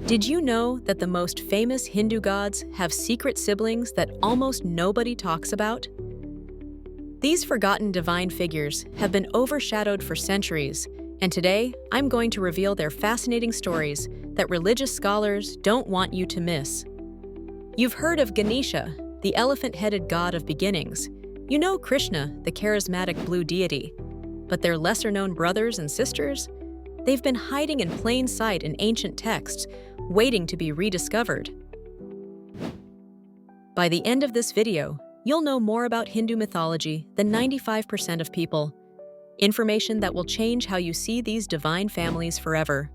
Did you know that the most famous Hindu gods have secret siblings that almost nobody talks about? These forgotten divine figures have been overshadowed for centuries, and today I'm going to reveal their fascinating stories that religious scholars don't want you to miss. You've heard of Ganesha, the elephant-headed god of beginnings. You know Krishna, the charismatic blue deity. But their lesser-known brothers and sisters? They've been hiding in plain sight in ancient texts, waiting to be rediscovered. By the end of this video, you'll know more about Hindu mythology than 95% of people. Information that will change how you see these divine families forever.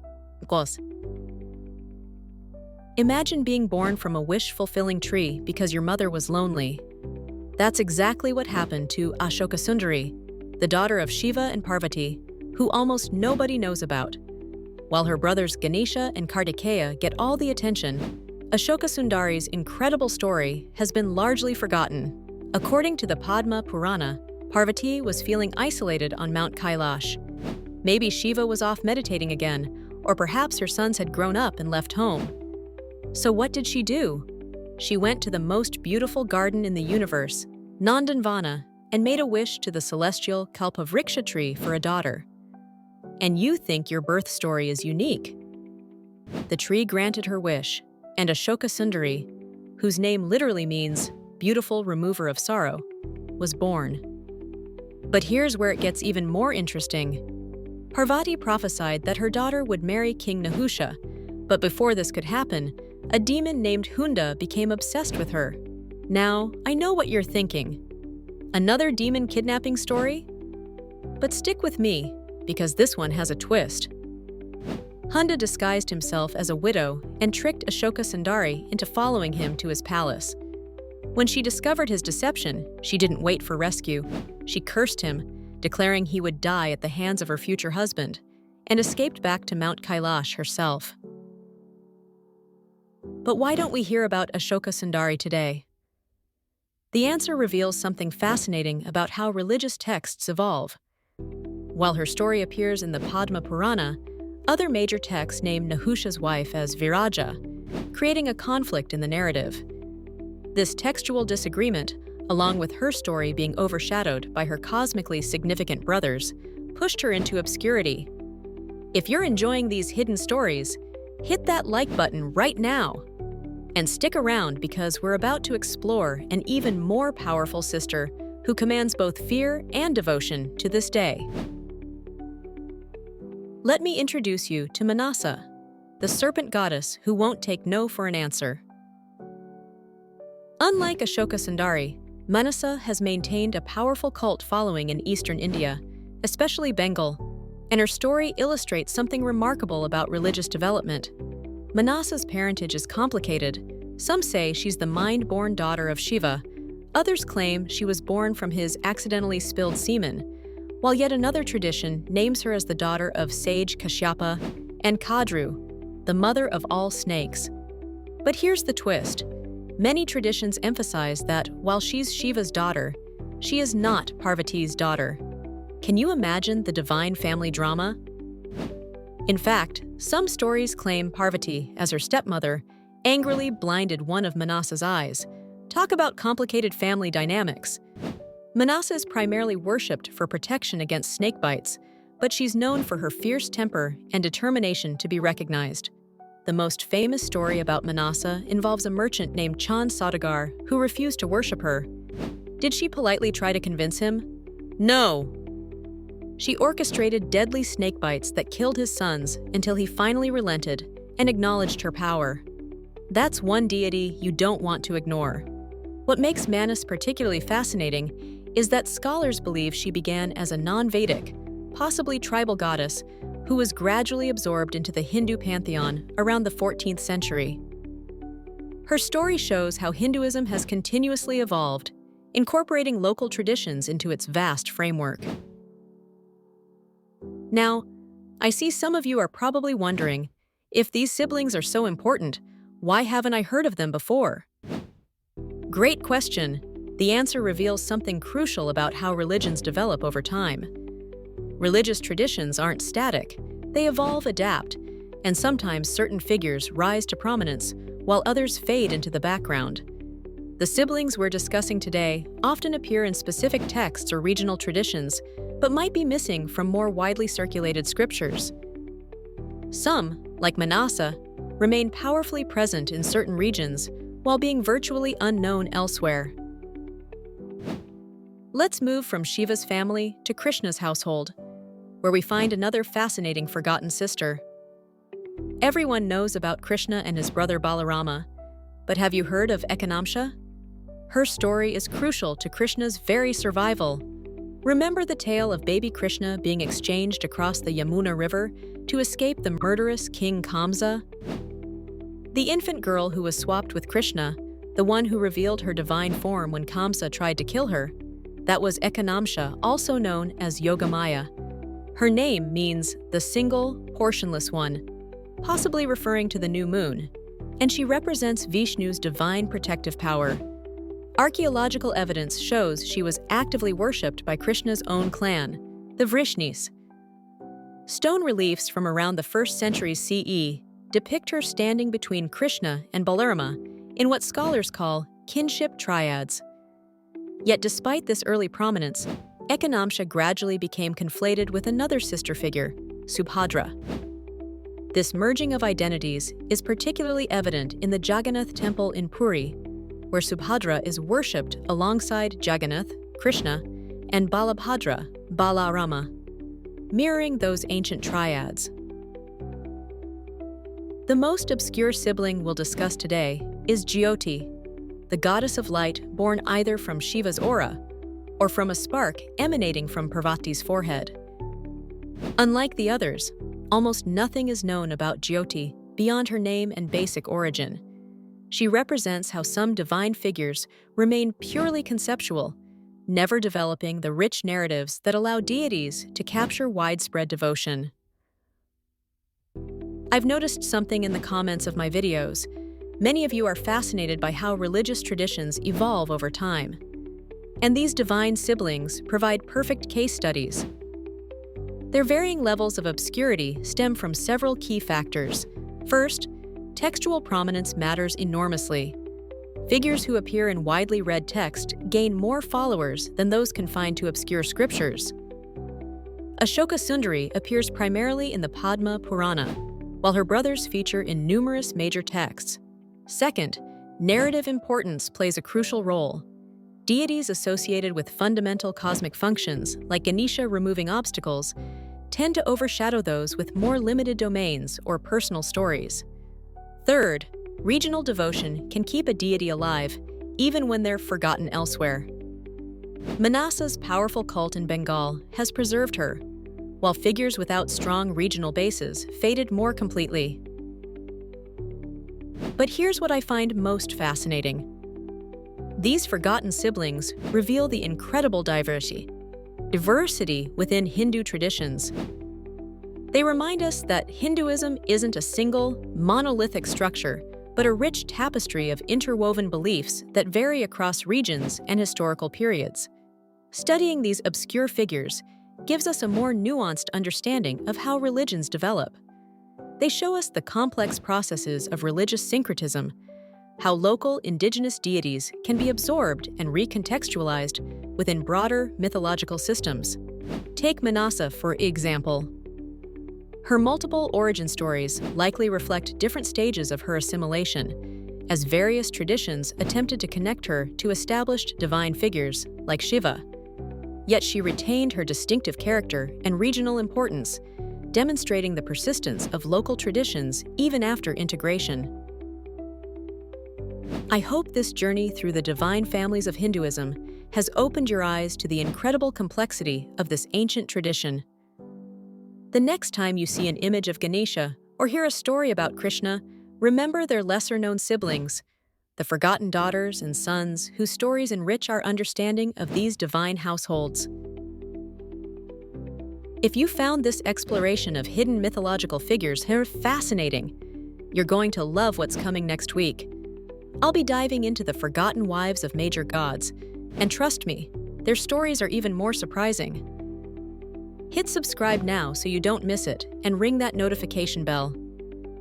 Imagine being born from a wish-fulfilling tree because your mother was lonely. That's exactly what happened to Ashoka Sundari, the daughter of Shiva and Parvati, who almost nobody knows about. While her brothers Ganesha and Kartikeya get all the attention, Ashoka Sundari's incredible story has been largely forgotten. According to the Padma Purana, Parvati was feeling isolated on Mount Kailash. Maybe Shiva was off meditating again, or perhaps her sons had grown up and left home. So what did she do? She went to the most beautiful garden in the universe, Nandanvana, and made a wish to the celestial Kalpavriksha tree for a daughter. And you think your birth story is unique. The tree granted her wish, and Ashoka Sundari, whose name literally means beautiful remover of sorrow, was born. But here's where it gets even more interesting. Parvati prophesied that her daughter would marry King Nahusha, but before this could happen, a demon named Hunda became obsessed with her. Now, I know what you're thinking. Another demon kidnapping story? But stick with me, because this one has a twist. Hunda disguised himself as a widow and tricked Ashoka Sundari into following him to his palace. When she discovered his deception, she didn't wait for rescue. She cursed him, declaring he would die at the hands of her future husband, and escaped back to Mount Kailash herself. But why don't we hear about Ashoka Sundari today? The answer reveals something fascinating about how religious texts evolve. While her story appears in the Padma Purana, other major texts name Nahusha's wife as Viraja, creating a conflict in the narrative. This textual disagreement, along with her story being overshadowed by her cosmically significant brothers, pushed her into obscurity. If you're enjoying these hidden stories, hit that like button right now. And stick around because we're about to explore an even more powerful sister who commands both fear and devotion to this day. Let me introduce you to Manasa, the serpent goddess who won't take no for an answer. Unlike Ashoka Sundari, Manasa has maintained a powerful cult following in eastern India, especially Bengal, and her story illustrates something remarkable about religious development. Manasa's parentage is complicated. Some say she's the mind-born daughter of Shiva. Others claim she was born from his accidentally spilled semen, while yet another tradition names her as the daughter of sage Kashyapa and Kadru, the mother of all snakes. But here's the twist. Many traditions emphasize that while she's Shiva's daughter, she is not Parvati's daughter. Can you imagine the divine family drama? In fact, some stories claim Parvati, as her stepmother, angrily blinded one of Manasa's eyes. Talk about complicated family dynamics. Manasa is primarily worshipped for protection against snake bites, but she's known for her fierce temper and determination to be recognized. The most famous story about Manasa involves a merchant named Chand Saudagar who refused to worship her. Did she politely try to convince him? No! She orchestrated deadly snake bites that killed his sons until he finally relented and acknowledged her power. That's one deity you don't want to ignore. What makes Manasa particularly fascinating is that scholars believe she began as a non-Vedic, possibly tribal goddess, who was gradually absorbed into the Hindu pantheon around the 14th century. Her story shows how Hinduism has continuously evolved, incorporating local traditions into its vast framework. Now, I see some of you are probably wondering, if these siblings are so important, why haven't I heard of them before? Great question. The answer reveals something crucial about how religions develop over time. Religious traditions aren't static. They evolve, adapt, and sometimes certain figures rise to prominence while others fade into the background. The siblings we're discussing today often appear in specific texts or regional traditions, but might be missing from more widely circulated scriptures. Some, like Manasa, remain powerfully present in certain regions while being virtually unknown elsewhere. Let's move from Shiva's family to Krishna's household, where we find another fascinating forgotten sister. Everyone knows about Krishna and his brother Balarama, but have you heard of Ekanamsha? Her story is crucial to Krishna's very survival. Remember the tale of baby Krishna being exchanged across the Yamuna River to escape the murderous King Kamsa? The infant girl who was swapped with Krishna, the one who revealed her divine form when Kamsa tried to kill her, that was Ekanamsha, also known as Yogamaya. Her name means the single, portionless one, possibly referring to the new moon, and she represents Vishnu's divine protective power. Archaeological evidence shows she was actively worshipped by Krishna's own clan, the Vrishnis. Stone reliefs from around the 1st century CE depict her standing between Krishna and Balarama in what scholars call kinship triads. Yet despite this early prominence, Ekanamsha gradually became conflated with another sister figure, Subhadra. This merging of identities is particularly evident in the Jagannath temple in Puri, where Subhadra is worshipped alongside Jagannath, Krishna, and Balabhadra, Balarama, mirroring those ancient triads. The most obscure sibling we'll discuss today is Jyoti, the goddess of light born either from Shiva's aura or from a spark emanating from Parvati's forehead. Unlike the others, almost nothing is known about Jyoti beyond her name and basic origin. She represents how some divine figures remain purely conceptual, never developing the rich narratives that allow deities to capture widespread devotion. I've noticed something in the comments of my videos. Many of you are fascinated by how religious traditions evolve over time. And these divine siblings provide perfect case studies. Their varying levels of obscurity stem from several key factors. First, textual prominence matters enormously. Figures who appear in widely read text gain more followers than those confined to obscure scriptures. Ashoka Sundari appears primarily in the Padma Purana, while her brothers feature in numerous major texts. Second, narrative importance plays a crucial role. Deities associated with fundamental cosmic functions, like Ganesha removing obstacles, tend to overshadow those with more limited domains or personal stories. Third, regional devotion can keep a deity alive, even when they're forgotten elsewhere. Manasa's powerful cult in Bengal has preserved her, while figures without strong regional bases faded more completely. But here's what I find most fascinating. These forgotten siblings reveal the incredible diversity within Hindu traditions. They remind us that Hinduism isn't a single, monolithic structure, but a rich tapestry of interwoven beliefs that vary across regions and historical periods. Studying these obscure figures gives us a more nuanced understanding of how religions develop. They show us the complex processes of religious syncretism, how local indigenous deities can be absorbed and recontextualized within broader mythological systems. Take Manasa, for example. Her multiple origin stories likely reflect different stages of her assimilation, as various traditions attempted to connect her to established divine figures like Shiva. Yet she retained her distinctive character and regional importance, demonstrating the persistence of local traditions even after integration. I hope this journey through the divine families of Hinduism has opened your eyes to the incredible complexity of this ancient tradition. The next time you see an image of Ganesha or hear a story about Krishna, remember their lesser-known siblings, the forgotten daughters and sons whose stories enrich our understanding of these divine households. If you found this exploration of hidden mythological figures here fascinating, you're going to love what's coming next week. I'll be diving into the forgotten wives of major gods, and trust me, their stories are even more surprising. Hit subscribe now so you don't miss it, and ring that notification bell.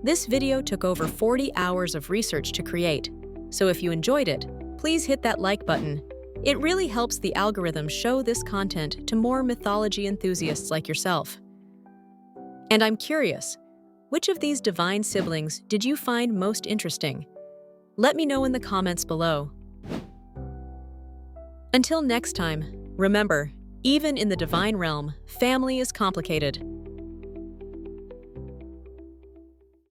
This video took over 40 hours of research to create, so if you enjoyed it, please hit that like button. It really helps the algorithm show this content to more mythology enthusiasts like yourself. And I'm curious, which of these divine siblings did you find most interesting? Let me know in the comments below. Until next time, remember, even in the divine realm, family is complicated.